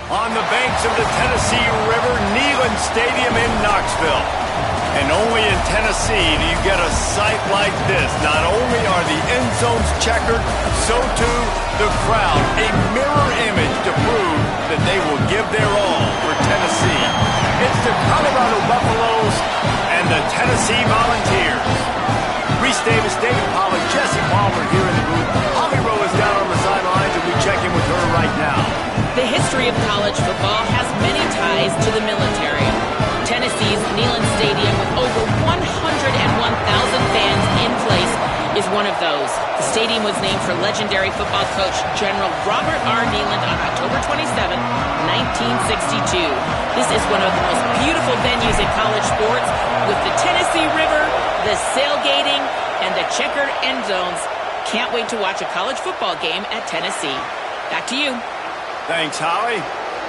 on the banks of the Tennessee River, Neyland Stadium in Knoxville. And only in Tennessee do you get a sight like this. Not only are the end zones checkered, so too the crowd. A mirror image to prove that they will give their all for Tennessee. It's the Colorado Buffaloes and the Tennessee Volunteers. Reese Davis, David Pollack, Jesse Palmer here in the booth. Holly Rowe is down on the sidelines, and we check in with her right now. The history of college football has many ties to the military. Tennessee's Neyland Stadium, with over 101,000 fans in place, is one of those. The stadium was named for legendary football coach General Robert R. Neyland on October 27, 1962. This is one of the most beautiful venues in college sports, with the Tennessee River, the sailgating, and the checkered end zones. Can't wait to watch a college football game at Tennessee. Back to you. Thanks, Holly.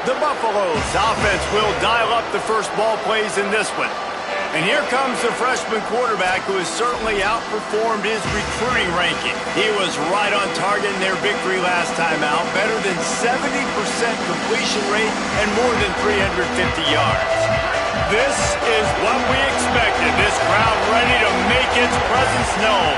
The Buffaloes offense will dial up the first ball plays in this one. And here comes the freshman quarterback who has certainly outperformed his recruiting ranking. He was right on target in their victory last time out. Better than 70% completion rate and more than 350 yards. This is what we expected. This crowd ready to make its presence known.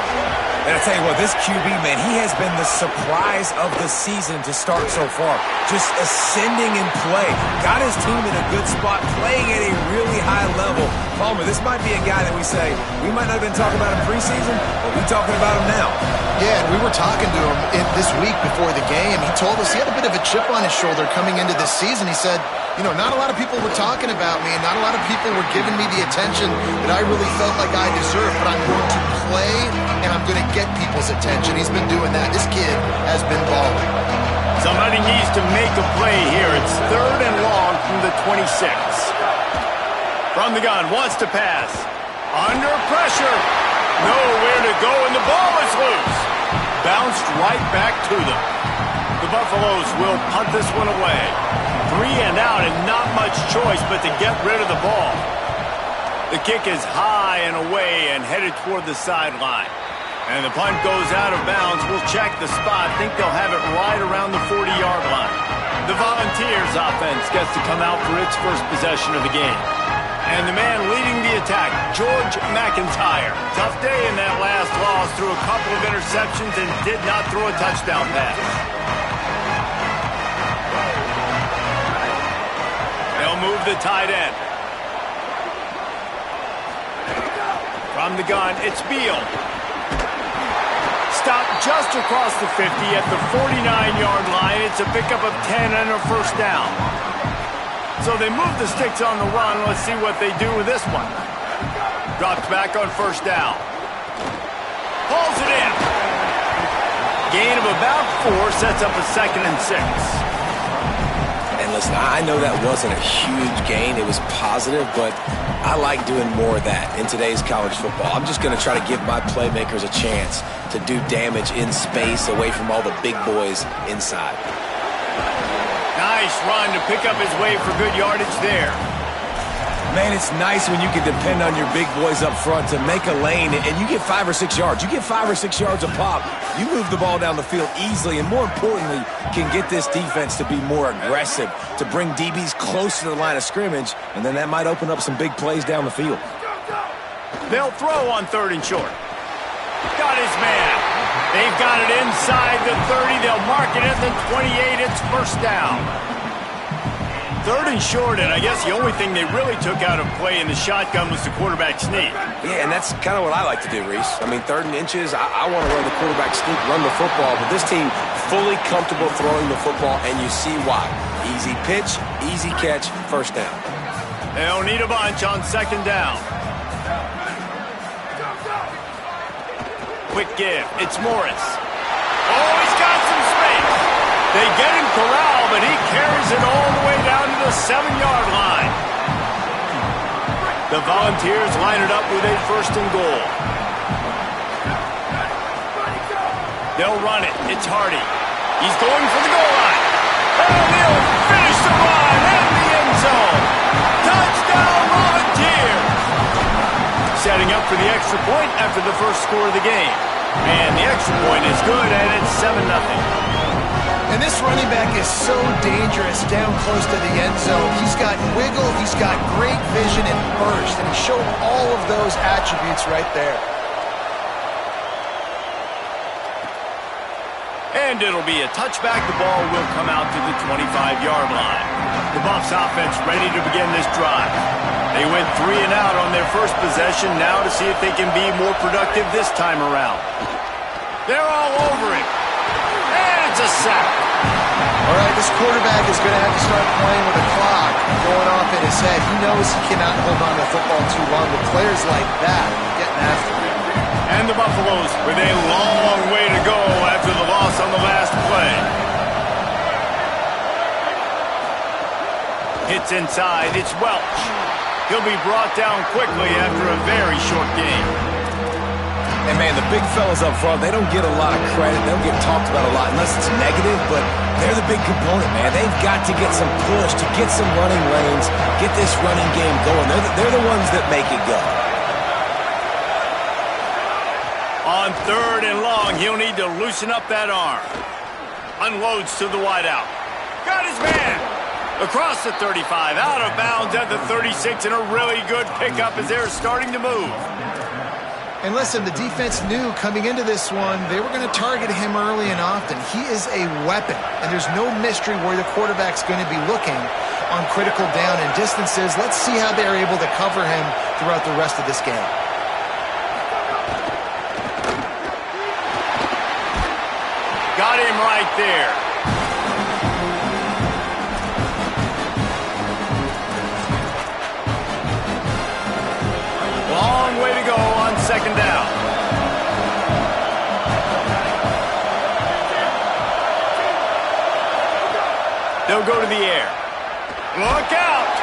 And I tell you what, this QB, man, he has been the surprise of the season to start so far. Just ascending in play. Got his team in a good spot, playing at a really high level. Palmer, this might be a guy that we say, we might not have been talking about him preseason, but we're talking about him now. Yeah, and we were talking to him this week before the game. He told us he had a bit of a chip on his shoulder coming into this season. He said, you know, not a lot of people were talking about me, and not a lot of people were giving me the attention that I really felt like I deserved, but I'm going to play, and I'm going to get people's attention. He's been doing that. This kid has been balling. Somebody needs to make a play here. It's 3rd and long from the 26. From the gun, wants to pass. Under pressure. Nowhere to go, and the ball is loose. Bounced right back to them. The Buffaloes will punt this one away. 3 and out, and not much choice but to get rid of the ball. The kick is high and away and headed toward the sideline. And the punt goes out of bounds. We'll check the spot. Think they'll have it right around the 40-yard line. The Volunteers offense gets to come out for its first possession of the game. And the man leading the attack, George McIntyre. Tough day in that last loss, threw a couple of interceptions and did not throw a touchdown pass. They'll move the tight end. From the gun, it's Beal. Stopped just across the 50 at the 49-yard line. It's a pickup of 10 and a first down. So they move the sticks on the run. Let's see what they do with this one. Drops back on first down. Pulls it in. Gain of about 4 sets up a 2nd and 6. And listen, I know that wasn't a huge gain. It was positive, but I like doing more of that in today's college football. I'm just going to try to give my playmakers a chance to do damage in space away from all the big boys inside. Nice run to pick up his way for good yardage there. Man, it's nice when you can depend on your big boys up front to make a lane, and you get 5 or 6 yards. You get 5 or 6 yards a pop. You move the ball down the field easily, and more importantly, can get this defense to be more aggressive, to bring DBs close to the line of scrimmage, and then that might open up some big plays down the field. They'll throw on 3rd and short. Got his man. They've got it inside the 30. They'll mark it at the 28. It's first down. 3rd and short, and I guess the only thing they really took out of play in the shotgun was the quarterback sneak. Yeah, and that's kind of what I like to do, Reese. I mean, 3rd and inches, I want to run the quarterback sneak, run the football, but this team fully comfortable throwing the football, and you see why. Easy pitch, easy catch, first down. They'll need a bunch on 2nd down. Quick give. It's Morris. Oh, he's got some space. They get him corralled, but he carries it all the way down to the 7-yard line. The Volunteers line it up with a 1st and goal. They'll run it. It's Hardy. He's going for the goal line. And he'll finish the run in the end zone. Touchdown, Volunteers. Setting up for the extra point after the first score of the game. And the extra point is good, and it's 7-0. And this running back is so dangerous down close to the end zone. He's got wiggle, he's got great vision and burst, and he showed all of those attributes right there. And it'll be a touchback. The ball will come out to the 25-yard line. The Buffs offense ready to begin this drive. They went 3 and out on their first possession, now to see if they can be more productive this time around. They're all over it. And it's a sack. All right, this quarterback is going to have to start playing with the clock going off in his head. He knows he cannot hold on to the football too long. With players like that getting after him. And the Buffaloes with a long way to go after the loss on the last play. Hits inside. It's Welch. He'll be brought down quickly after a very short game. And, man, the big fellas up front, they don't get a lot of credit. They don't get talked about a lot unless it's negative, but they're the big component, man. They've got to get some push, to get some running lanes, get this running game going. They're the ones that make it go. On 3rd and long, he'll need to loosen up that arm. Unloads to the wideout. Got his man. Across the 35, out of bounds at the 36, and a really good pickup as they're starting to move. And listen, the defense knew coming into this one, they were going to target him early and often. He is a weapon, and there's no mystery where the quarterback's going to be looking on critical down and distances. Let's see how they're able to cover him throughout the rest of this game. Got him right there. Long way to go on 2nd down. They'll go to the air. Look out!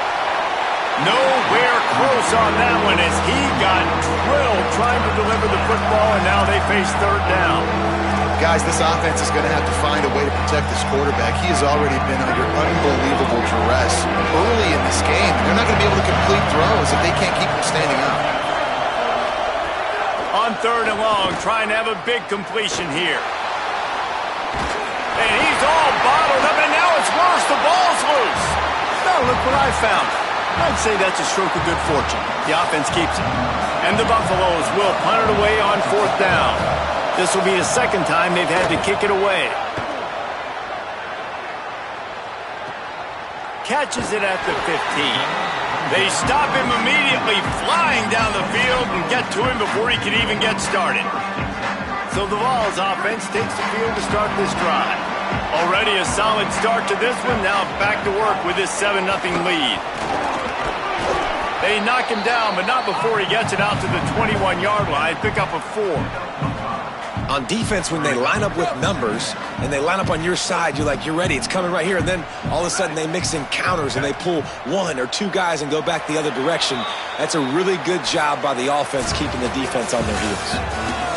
Nowhere close on that one as he got drilled trying to deliver the football, and now they face 3rd down. Guys, this offense is going to have to find a way to protect this quarterback. He has already been under unbelievable duress early in this game. They're not going to be able to complete throws if they can't keep him standing up. On 3rd and long, trying to have a big completion here. And he's all bottled up, and now it's worse. The ball's loose. Now look what I found. I'd say that's a stroke of good fortune. The offense keeps it. And the Buffaloes will punt it away on 4th down. This will be the 2nd time they've had to kick it away. Catches it at the 15. They stop him immediately, flying down the field and get to him before he can even get started. So the Vols offense takes the field to start this drive. Already a solid start to this one, now back to work with this 7-0 lead. They knock him down, but not before he gets it out to the 21-yard line, pick up a 4. On defense, when they line up with numbers and they line up on your side, you're like, you're ready, it's coming right here. And then all of a sudden they mix in counters and they pull 1 or 2 guys and go back the other direction. That's a really good job by the offense keeping the defense on their heels.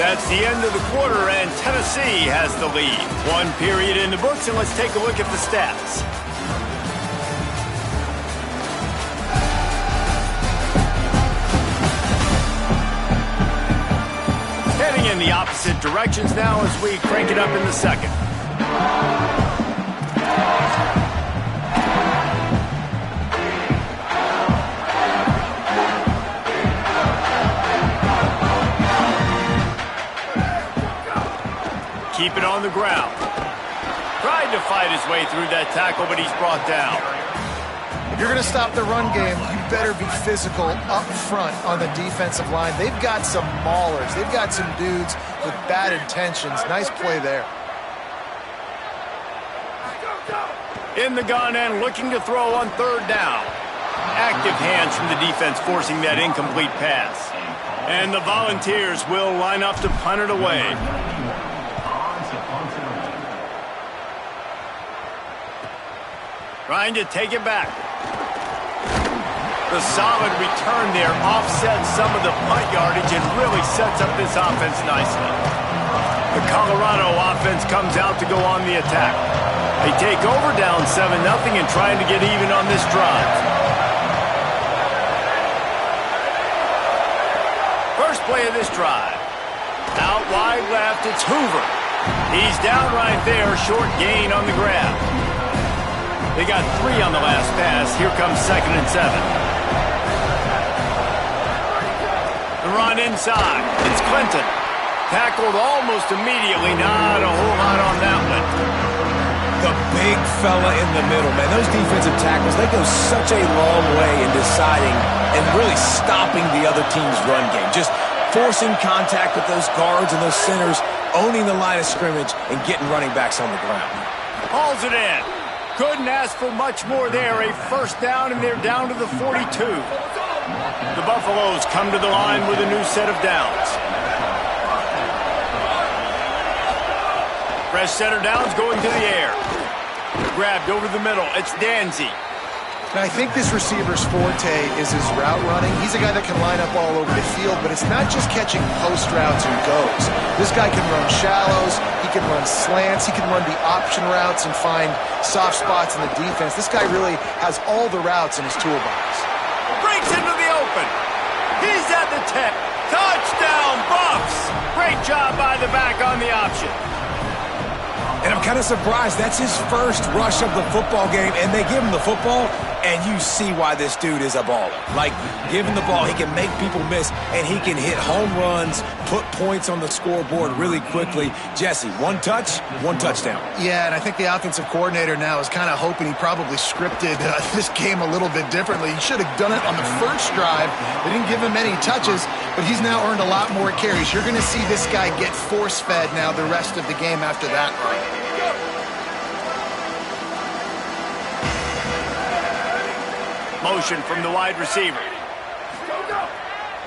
That's the end of the quarter, and Tennessee has the lead. 1 period in the books, and let's take a look at the stats. Heading in the opposite directions now as we crank it up in the 2nd. Keep it on the ground. Tried to fight his way through that tackle, but he's brought down. If you're going to stop the run game, you better be physical up front on the defensive line. They've got some maulers. They've got some dudes with bad intentions. Nice play there. In the gun and looking to throw on 3rd down. Active hands from the defense forcing that incomplete pass. And the Volunteers will line up to punt it away. Trying to take it back. The solid return there offsets some of the punt yardage and really sets up this offense nicely. The Colorado offense comes out to go on the attack. They take over down 7-0 and trying to get even on this drive. First play of this drive. Out wide left, it's Hoover. He's down right there, short gain on the grab. They got 3 on the last pass. Here comes 2nd and 7. The run inside. It's Clinton. Tackled almost immediately. Not a whole lot on that one. The big fella in the middle, man. Those defensive tackles, they go such a long way in deciding and really stopping the other team's run game. Just forcing contact with those guards and those centers, owning the line of scrimmage, and getting running backs on the ground. Hauls it in. Couldn't ask for much more there. A first down, and they're down to the 42. The Buffaloes come to the line with a new set of downs. Fresh set of downs going to the air. Grabbed over the middle. It's Danzy. Now, I think this receiver's forte is his route running. He's a guy that can line up all over the field, but it's not just catching post routes and goes. This guy can run shallows, he can run slants, he can run the option routes and find soft spots in the defense. This guy really has all the routes in his toolbox. Breaks into the open. He's at the 10. Touchdown, Buffs! Great job by the back on the option. And I'm kind of surprised. That's his first rush of the football game, and they give him the football, and you see why this dude is a baller. Like, given the ball, he can make people miss, and he can hit home runs, put points on the scoreboard really quickly. Jesse, 1 touch, 1 touchdown. Yeah, and I think the offensive coordinator now is kind of hoping he probably scripted this game a little bit differently. He should have done it on the first drive. They didn't give him any touches, but he's now earned a lot more carries. You're going to see this guy get force-fed now the rest of the game after that run. Motion from the wide receiver.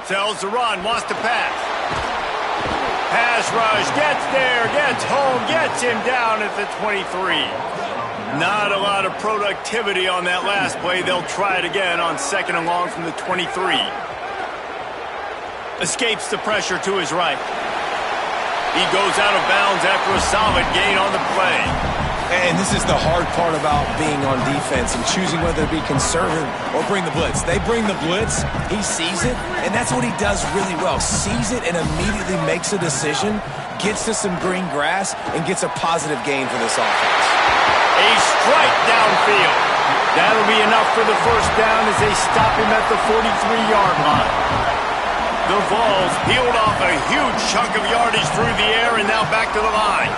Sells the run, wants to pass. Pass rush, gets there, gets home, gets him down at the 23. Not a lot of productivity on that last play. They'll try it again on 2nd and long from the 23. Escapes the pressure to his right. He goes out of bounds after a solid gain on the play. And this is the hard part about being on defense and choosing whether to be conservative or bring the blitz. They bring the blitz, he sees it, and that's what he does really well. Sees it and immediately makes a decision, gets to some green grass, and gets a positive gain for this offense. A strike downfield. That'll be enough for the first down as they stop him at the 43-yard line. The Vols peeled off a huge chunk of yardage through the air and now back to the line.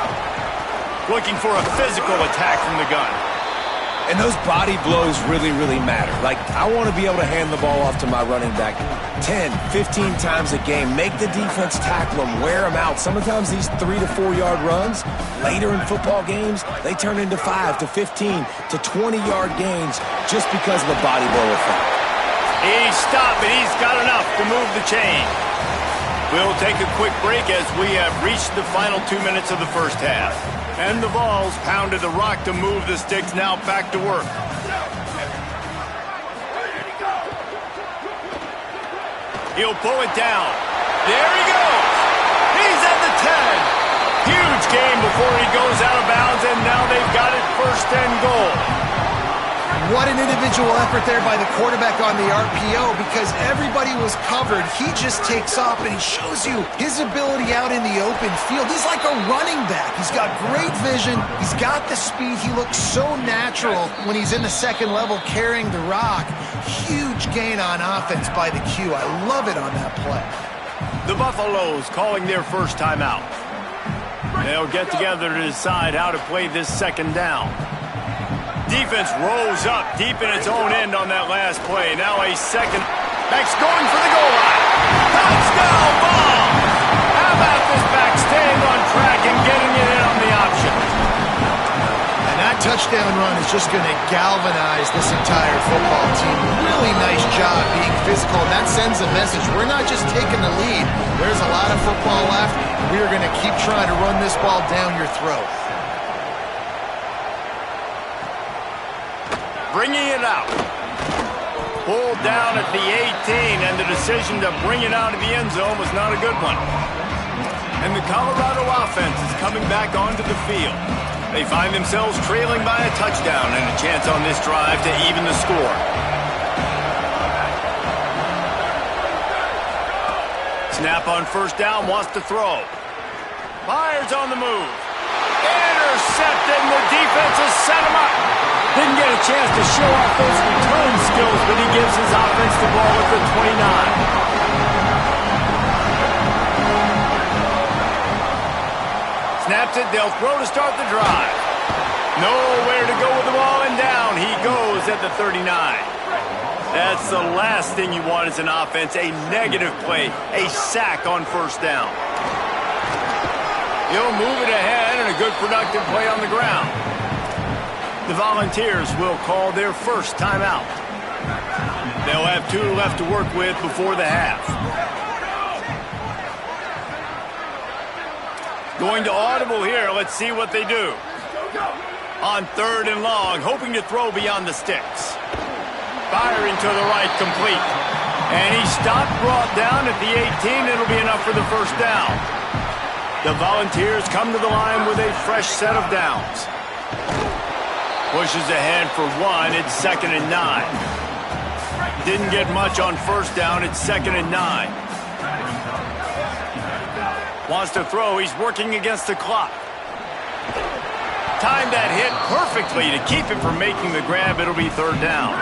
Looking for a physical attack from the gun. And those body blows really, really matter. Like, I want to be able to hand the ball off to my running back 10, 15 times a game. Make the defense tackle him, wear him out. Sometimes these 3 to 4 yard runs, later in football games, they turn into 5 to 15 to 20-yard gains just because of the body blow effect. He's stopped, but he's got enough to move the chain. We'll take a quick break as we have reached the final 2 minutes of the first half. And the Vols pounded the rock to move the sticks, now back to work. He'll pull it down. There he goes. He's at the 10. Huge gain before he goes out of bounds, and now they've got it 1st and goal. What an individual effort there by the quarterback on the RPO, because everybody was covered. He just takes off, and he shows you his ability out in the open field. He's like a running back. He's got great vision. He's got the speed. He looks so natural when he's in the 2nd level carrying the rock. Huge gain on offense by the Q. I love it on that play. The Buffaloes calling their first timeout. They'll get together to decide how to play this 2nd down. Defense rose up deep in its own end on that last play. Now a second. Back's going for the goal line. Touchdown ball! How about this back staying on track and getting it in on the option? And that touchdown run is just going to galvanize this entire football team. Really nice job being physical. And that sends a message. We're not just taking the lead. There's a lot of football left. We are going to keep trying to run this ball down your throat. Bringing it out. Pulled down at the 18, and the decision to bring it out of the end zone was not a good one. And the Colorado offense is coming back onto the field. They find themselves trailing by a touchdown and a chance on this drive to even the score. Snap on 1st down, wants to throw. Fires on the move. Intercepted, and the defense has set him up. Didn't get a chance to show off those return skills, but he gives his offense the ball at the 29. Snaps it, they'll throw to start the drive. Nowhere to go with the ball, and down he goes at the 39. That's the last thing you want as an offense, a negative play, a sack on first down. He'll move it ahead, and a good productive play on the ground. The Volunteers will call their first timeout. They'll have 2 left to work with before the half. Going to audible here. Let's see what they do. On 3rd and long, hoping to throw beyond the sticks. Firing to the right, complete. And he stopped, brought down at the 18. It'll be enough for the first down. The Volunteers come to the line with a fresh set of downs. Pushes ahead for 1. It's 2nd and 9. Didn't get much on first down. It's 2nd and 9. Wants to throw. He's working against the clock. Timed that hit perfectly to keep him from making the grab. It'll be 3rd down.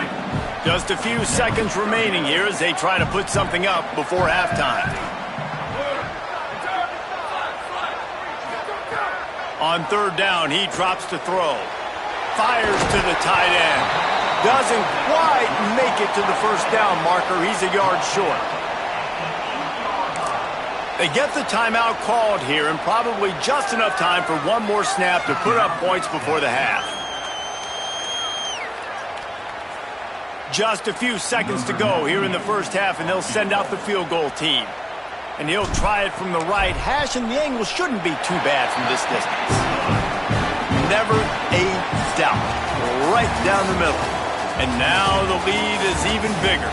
Just a few seconds remaining here as they try to put something up before halftime. On 3rd down, he drops to throw. Fires to the tight end. Doesn't quite make it to the first down marker. He's a yard short. They get the timeout called here, and probably just enough time for one more snap to put up points before the half. Just a few seconds to go here in the first half, and they'll send out the field goal team. And he'll try it from the right hash, and the angle shouldn't be too bad from this distance. Never a doubt. Right down the middle. And now the lead is even bigger.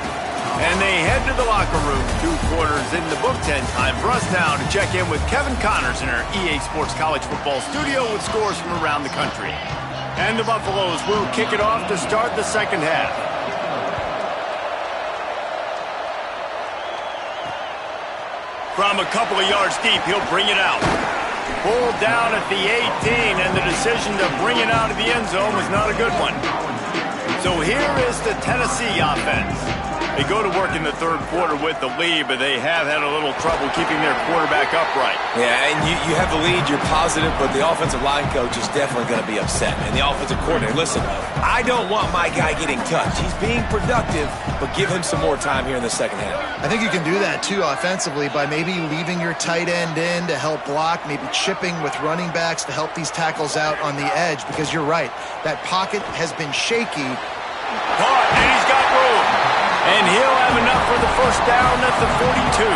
And they head to the locker room. 2 quarters in the book. 10 time for us now to check in with Kevin Connors in our EA Sports College Football studio with scores from around the country. And the Buffaloes will kick it off to start the second half. From a couple of yards deep, he'll bring it out. Pulled down at the 18, and the decision to bring it out of the end zone was not a good one. So here is the Tennessee offense. They go to work in the 3rd quarter with the lead, but they have had a little trouble keeping their quarterback upright. Yeah, and you have the lead, you're positive, but the offensive line coach is definitely going to be upset. And the offensive coordinator, listen, I don't want my guy getting touched. He's being productive, but give him some more time here in the second half. I think you can do that, too, offensively, by maybe leaving your tight end in to help block, maybe chipping with running backs to help these tackles out on the edge, because you're right. That pocket has been shaky. Caught, and he's got room. And he'll have enough for the first down at the 42.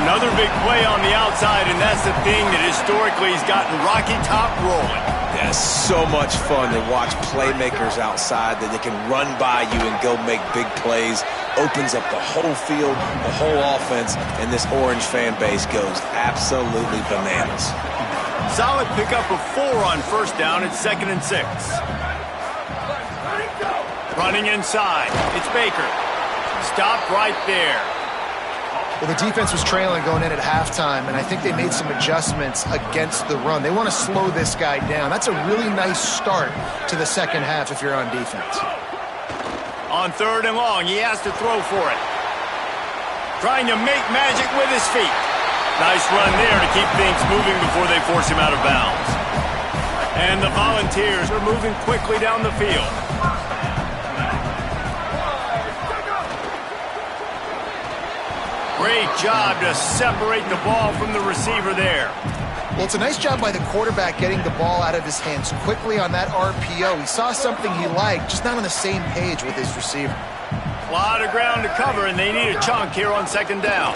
Another big play on the outside, and that's the thing that historically has gotten Rocky Top rolling. Yeah, so much fun to watch playmakers outside that they can run by you and go make big plays. Opens up the whole field, the whole offense, and this Orange fan base goes absolutely bananas. Solid pickup of 4 on first down. It's 2nd and 6. Running inside. It's Baker. Stopped right there. Well, the defense was trailing going in at halftime, and I think they made some adjustments against the run. They want to slow this guy down. That's a really nice start to the second half if you're on defense. On 3rd and long, he has to throw for it. Trying to make magic with his feet. Nice run there to keep things moving before they force him out of bounds. And the Volunteers are moving quickly down the field. Great job to separate the ball from the receiver there. Well, it's a nice job by the quarterback getting the ball out of his hands quickly on that RPO. He saw something he liked, just not on the same page with his receiver. A lot of ground to cover, and they need a chunk here on 2nd down.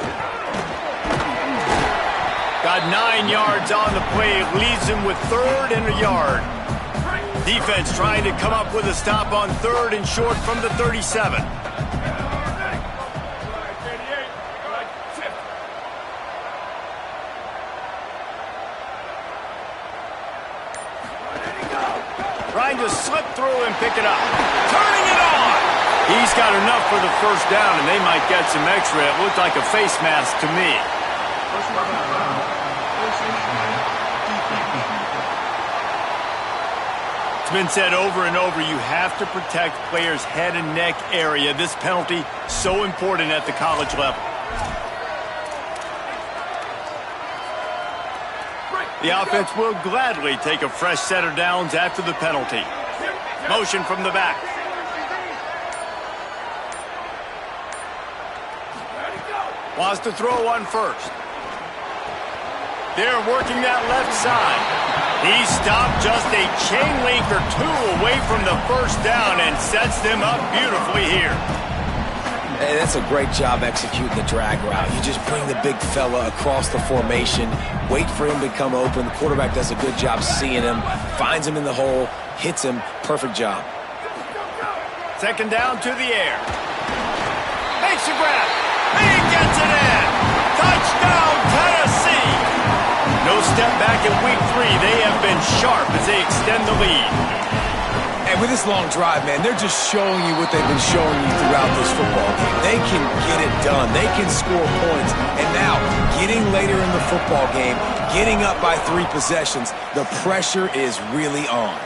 Got 9 yards on the play. It leaves him with 3rd and a yard. Defense trying to come up with a stop on 3rd and short from the 37. Trying to slip through and pick it up. Turning it on! He's got enough for the first down, and they might get some extra. It looked like a face mask to me. It's been said over and over, you have to protect players' head and neck area. This penalty, so important at the college level. The offense will gladly take a fresh set of downs after the penalty. Motion from the back. Wants to throw one first. They're working that left side. He stopped just a chain link or two away from the first down and sets them up beautifully here. Hey, that's a great job executing the drag route. You just bring the big fella across the formation, wait for him to come open. The quarterback does a good job seeing him, finds him in the hole, hits him. Perfect job. Second down to the air. Makes a grab. He gets it in. Touchdown, Tennessee. No step back in week 3. They have been sharp as they extend the lead. And with this long drive, man, they're just showing you what they've been showing you throughout this football game. They can get it done. They can score points. And now, getting later in the football game, getting up by 3 possessions, the pressure is really on.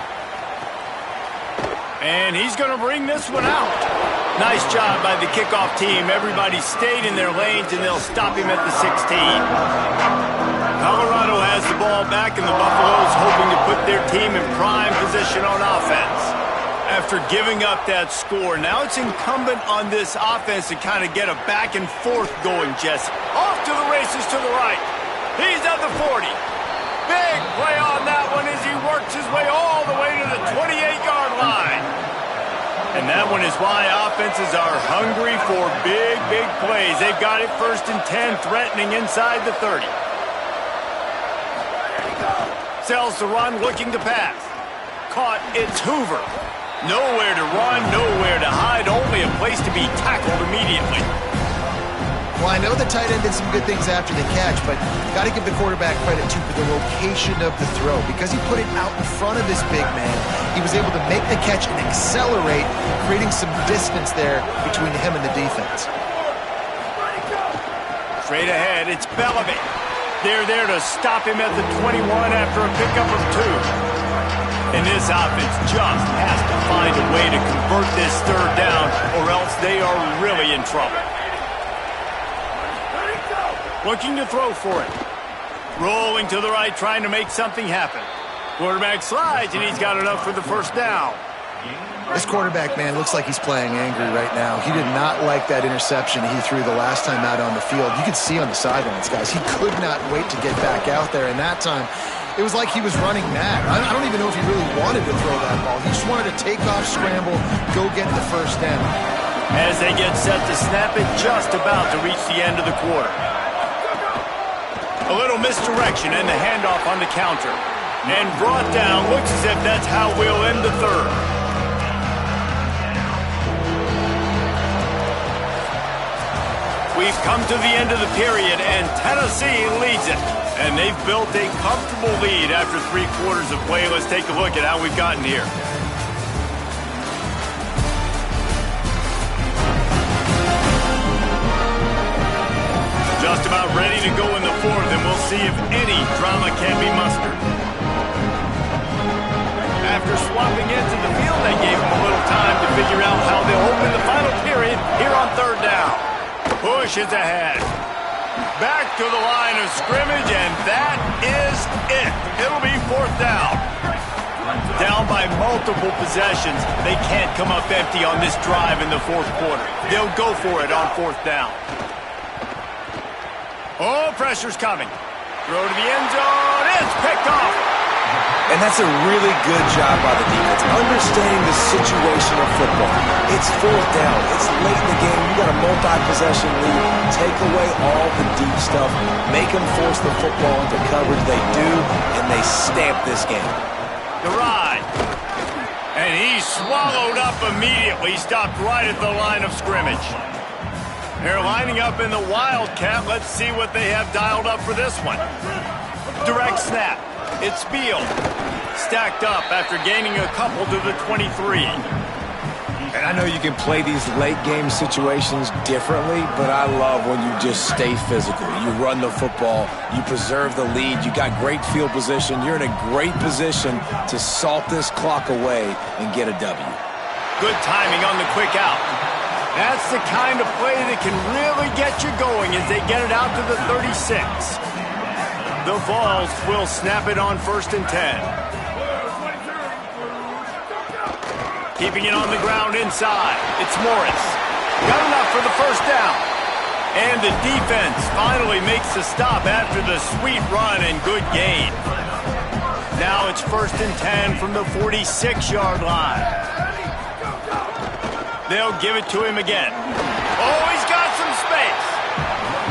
And he's going to bring this one out. Nice job by the kickoff team. Everybody stayed in their lanes, and they'll stop him at the 16. Colorado has the ball back, and the Buffaloes hoping to put their team in prime position on offense. After giving up that score, now it's incumbent on this offense to kind of get a back and forth going, Jesse. Off to the races to the right. He's at the 40. Big play on that one as he works his way all the way to the 28-yard line. And that one is why offenses are hungry for big, big plays. They've got it 1st and 10, threatening inside the 30. Sells the run, looking to pass. Caught, it's Hoover. Nowhere to run, nowhere to hide, only a place to be tackled immediately. Well, I know the tight end did some good things after the catch, but got to give the quarterback credit, too, for the location of the throw. Because he put it out in front of his big man, he was able to make the catch and accelerate, creating some distance there between him and the defense. Straight ahead, it's Bellamy. They're there to stop him at the 21 after a pickup of 2. And this offense just has to find a way to convert this 3rd down, or else they are really in trouble. Looking to throw for it. Rolling to the right, trying to make something happen. Quarterback slides, and he's got enough for the 1st down. This quarterback, man, looks like he's playing angry right now. He did not like that interception he threw the last time out on the field. You could see on the sidelines, guys, he could not wait to get back out there. And that time, it was like he was running mad. I don't even know if he really wanted to throw that ball. He just wanted to take off, scramble, go get the 1st down. As they get set to snap it, just about to reach the end of the quarter. A little misdirection and the handoff on the counter. And brought down, looks as if that's how we'll end the 3rd. We've come to the end of the period, and Tennessee leads it. And they've built a comfortable lead after 3 quarters of play. Let's take a look at how we've gotten here. Just about ready to go in the 4th, and we'll see if any drama can be mustered. After swapping into the field, they gave them a little time to figure out how they'll open the final period here on 3rd down. Push is ahead. Back to the line of scrimmage, and that is it. It'll be 4th down. Down by multiple possessions. They can't come up empty on this drive in the 4th quarter. They'll go for it on 4th down. Oh, pressure's coming. Throw to the end zone. It's picked off. And that's a really good job by the defense, understanding the situation of football. It's 4th down. It's late in the game. You got a multi-possession lead. Take away all the deep stuff. Make them force the football into coverage. They do, and they stamp this game. The ride. And he swallowed up immediately. Stopped right at the line of scrimmage. They're lining up in the Wildcat. Let's see what they have dialed up for this one. Direct snap. It's Beal. Stacked up after gaining a couple to the 23. And I know you can play these late-game situations differently, but I love when you just stay physical. You run the football, you preserve the lead, you got great field position, you're in a great position to salt this clock away and get a W. Good timing on the quick out. That's the kind of play that can really get you going as they get it out to the 36. The Vols will snap it on 1st and 10. Keeping it on the ground inside. It's Morris. Got enough for the first down. And the defense finally makes the stop after the sweet run and good gain. Now it's 1st and 10 from the 46-yard line. They'll give it to him again. Oh, he's got some space.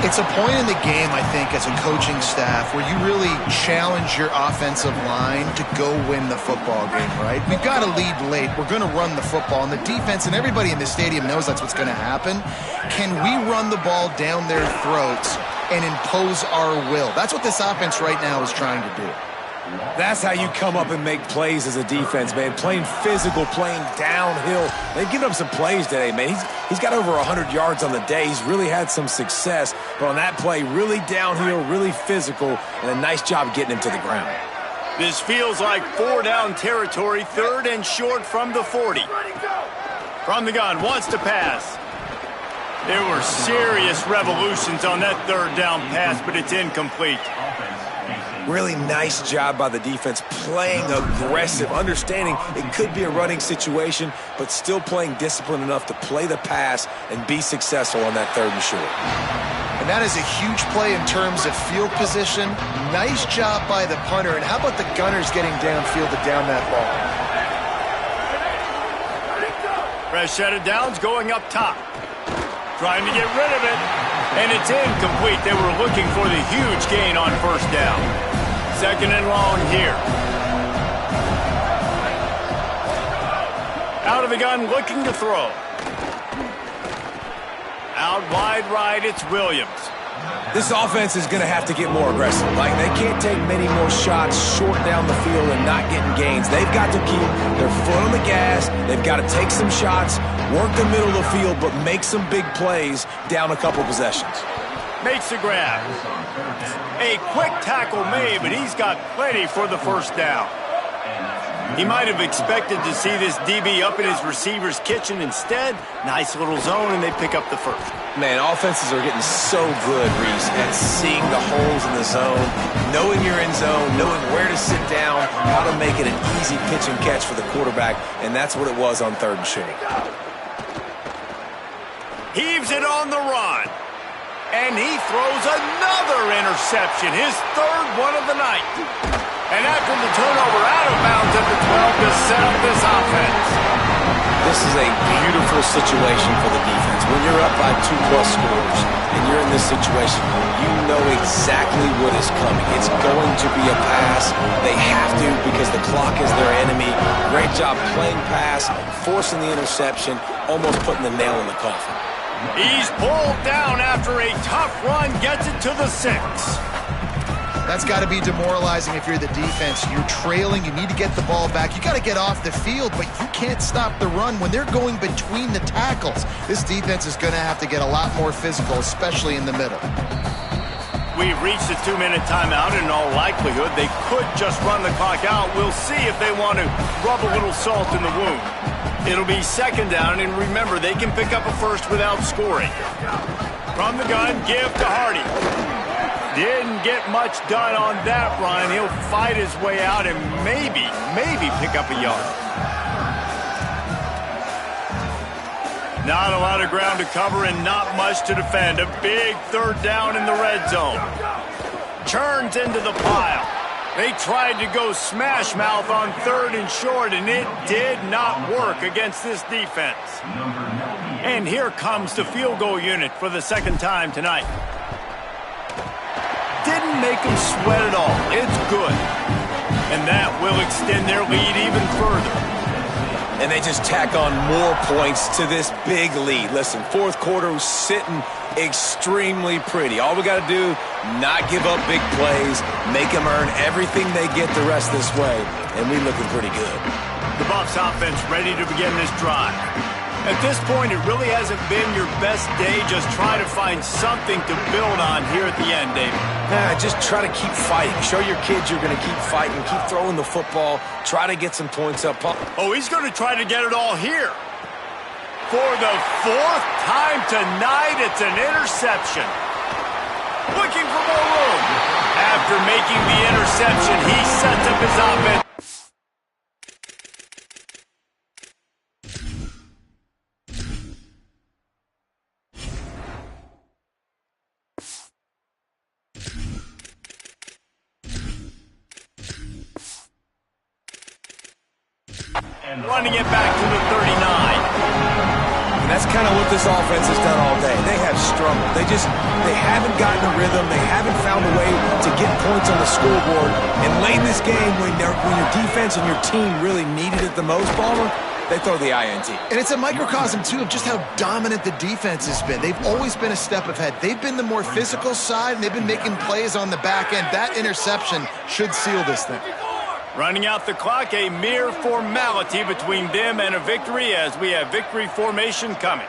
It's a point in the game, I think, as a coaching staff where you really challenge your offensive line to go win the football game, right? We've got to lead late. We're going to run the football. And the defense and everybody in the stadium knows that's what's going to happen. Can we run the ball down their throats and impose our will? That's what this offense right now is trying to do. That's how you come up and make plays as a defense, man. Playing physical, playing downhill. They've given up some plays today, man. He's got over 100 yards on the day. He's really had some success. But on that play, really downhill, really physical, and a nice job getting him to the ground. This feels like 4-down territory, 3rd and short from the 40. From the gun, wants to pass. There were serious revolutions on that 3rd down pass, but it's incomplete. Really nice job by the defense, playing aggressive, understanding it could be a running situation, but still playing disciplined enough to play the pass and be successful on that 3rd and short. And that is a huge play in terms of field position. Nice job by the punter. And how about the gunners getting downfield to down that ball? Fresh set of downs going up top. Trying to get rid of it. And it's incomplete. They were looking for the huge gain on 1st down. 2nd and long here. Out of the gun, looking to throw. Out wide right, it's Williams. This offense is going to have to get more aggressive. Like, they can't take many more shots short down the field and not getting gains. They've got to keep their foot on the gas. They've got to take some shots, work the middle of the field, but make some big plays down a couple possessions. Makes the grab. A quick tackle made, but he's got plenty for the 1st down. He might have expected to see this DB up in his receiver's kitchen. Instead, nice little zone, and they pick up the 1st. Man, offenses are getting so good, Reese, at seeing the holes in the zone, knowing you're in zone, knowing where to sit down, how to make it an easy pitch and catch for the quarterback, and that's what it was on 3rd and short. Heaves it on the run. And he throws another interception, his 3rd one of the night. And after the turnover, out of bounds at the 12 to set up this offense. This is a beautiful situation for the defense. When you're up by 2+ scores and you're in this situation, you know exactly what is coming. It's going to be a pass. They have to because the clock is their enemy. Great job playing pass, forcing the interception, almost putting the nail in the coffin. He's pulled down after a tough run, gets it to the 6. That's got to be demoralizing if you're the defense. You're trailing. You need to get the ball back. You got to get off the field, but you can't stop the run when they're going between the tackles. This defense is going to have to get a lot more physical, especially in the middle. We've reached a 2-minute timeout. In all likelihood, they could just run the clock out. We'll see if they want to rub a little salt in the wound. It'll be 2nd down, and remember, they can pick up a 1st without scoring. From the gun, give to Hardy. Didn't get much done on that run. He'll fight his way out and maybe pick up a yard. Not a lot of ground to cover and not much to defend. A big 3rd down in the red zone. Churns into the pile. They tried to go smash mouth on 3rd and short, and it did not work against this defense. And here comes the field goal unit for the 2nd time tonight. Didn't make them sweat at all. It's good. And that will extend their lead even further. And they just tack on more points to this big lead. Listen, 4th quarter was sitting extremely pretty. All we got to do, not give up big plays, make them earn everything they get the rest of this way, and we looking pretty good. The Buffs offense ready to begin this drive. At this point, it really hasn't been your best day. Just try to find something to build on here at the end, David. Just try to keep fighting. Show your kids you're going to keep fighting. Keep throwing the football. Try to get some points up. Oh, he's going to try to get it all here. For the fourth time tonight, it's an interception. Looking for more room. After making the interception, he sets up his offense. And running it back to the 39. And that's kind of what this offense has done all day. They have struggled. They haven't gotten a rhythm. They haven't found a way to get points on the scoreboard. And late in this game, when your defense and your team really needed it the most, Palmer, they throw the INT. And it's a microcosm, too, of just how dominant the defense has been. They've always been a step ahead. They've been the more physical side, and they've been making plays on the back end. That interception should seal this thing. Running out the clock, a mere formality between them and a victory as we have victory formation coming.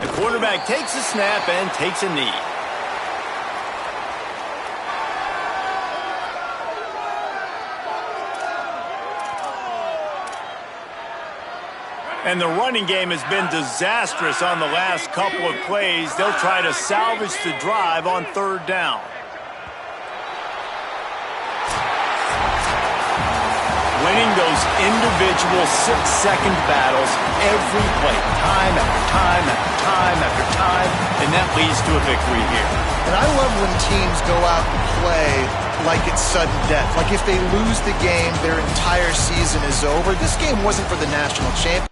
The quarterback takes a snap and takes a knee. And the running game has been disastrous on the last couple of plays. They'll try to salvage the drive on third down. Winning those individual 6-second battles every play, time after time after time after time, and that leads to a victory here. And I love when teams go out and play like it's sudden death. Like if they lose the game, their entire season is over. This game wasn't for the national championship.